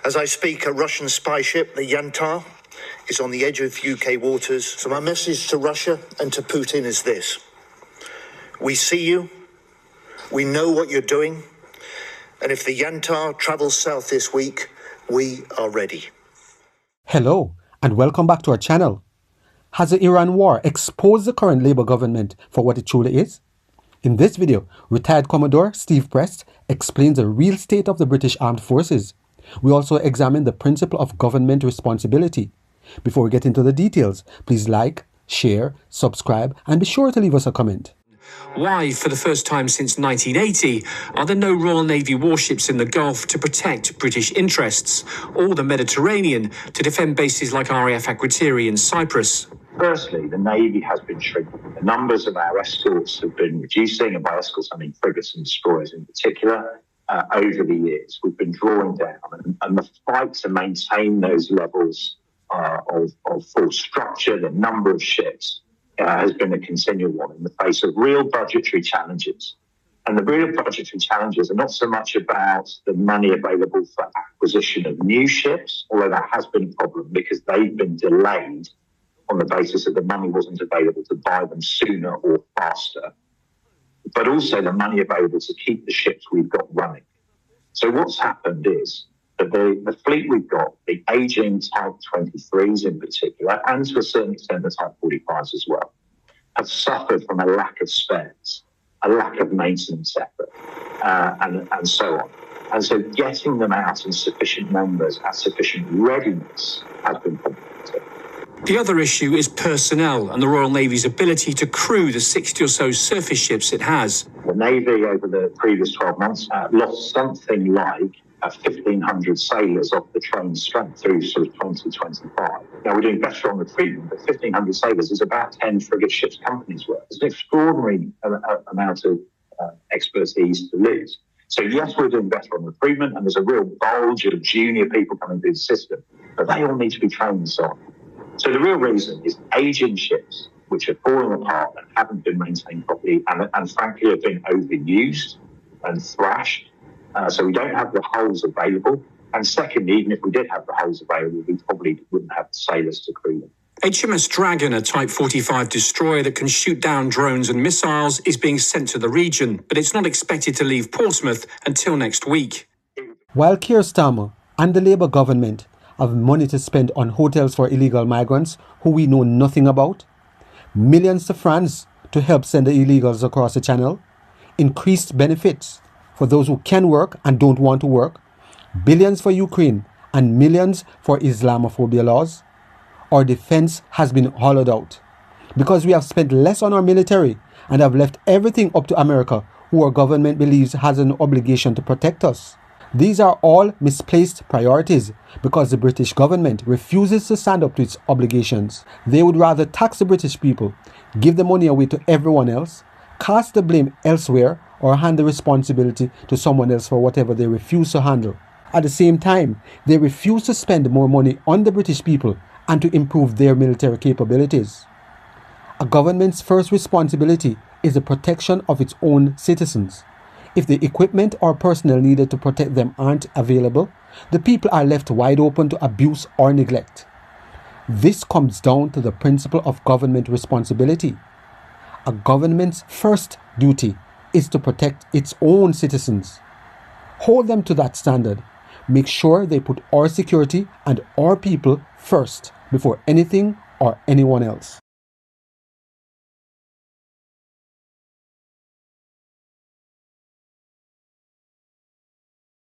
As I speak, a Russian spy ship, the Yantar, is on the edge of UK waters. So my message to Russia and to Putin is this. We see you. We know what you're doing. And if the Yantar travels south this week, we are ready. Hello, and welcome back to our channel. Has the Iran war exposed the current Labour government for what it truly is? In this video, retired Commodore Steve Prest explains the real state of the British Armed Forces. We also examine the principle of government responsibility. Before we get into the details, please like, share, subscribe, and be sure to leave us a comment. Why, for the first time since 1980, are there no Royal Navy warships in the Gulf to protect British interests, or the Mediterranean to defend bases like RAF Akrotiri in Cyprus? Firstly, the Navy has been shrinking. The numbers of our escorts have been reducing, and by escorts I mean frigates and destroyers in particular, over the years. We've been drawing down, and the fight to maintain those levels of force structure, the number of ships, has been a continual one in the face of real budgetary challenges. And the real budgetary challenges are not so much about the money available for acquisition of new ships, although that has been a problem because they've been delayed on the basis that the money wasn't available to buy them sooner or faster, but also the money available to keep the ships we've got running. So what's happened is that the fleet we've got, the aging Type 23s in particular, and to a certain extent the Type 45s as well, have suffered from a lack of spares, a lack of maintenance effort, and so on. And so getting them out in sufficient numbers at sufficient readiness has been problematic. The other issue is personnel and the Royal Navy's ability to crew the 60 or so surface ships it has. The Navy over the previous 12 months lost something like 1,500 sailors off the trained strength through sort of 2025. Now, we're doing better on recruitment, but 1,500 sailors is about 10 frigate ships companies' worth. It's an extraordinary amount of expertise to lose. So, yes, we're doing better on recruitment, and there's a real bulge of junior people coming through the system, but they all need to be trained and so on. So the real reason is aging ships, which are falling apart and haven't been maintained properly, and frankly have been overused and thrashed. So we don't have the hulls available. And secondly, even if we did have the hulls available, we probably wouldn't have the sailors to crew them. HMS Dragon, a Type 45 destroyer that can shoot down drones and missiles, is being sent to the region, but it's not expected to leave Portsmouth until next week. While Keir Starmer and the Labour government have money to spend on hotels for illegal migrants who we know nothing about, millions to France to help send the illegals across the channel, increased benefits for those who can work and don't want to work, billions for Ukraine, and millions for Islamophobia laws, our defense has been hollowed out because we have spent less on our military and have left everything up to America, who our government believes has an obligation to protect us. These are all misplaced priorities because the British government refuses to stand up to its obligations. They would rather tax the British people, give the money away to everyone else, cast the blame elsewhere, or hand the responsibility to someone else for whatever they refuse to handle. At the same time, they refuse to spend more money on the British people and to improve their military capabilities. A government's first responsibility is the protection of its own citizens. If the equipment or personnel needed to protect them aren't available, the people are left wide open to abuse or neglect. This comes down to the principle of government responsibility. A government's first duty is to protect its own citizens. Hold them to that standard. Make sure they put our security and our people first before anything or anyone else.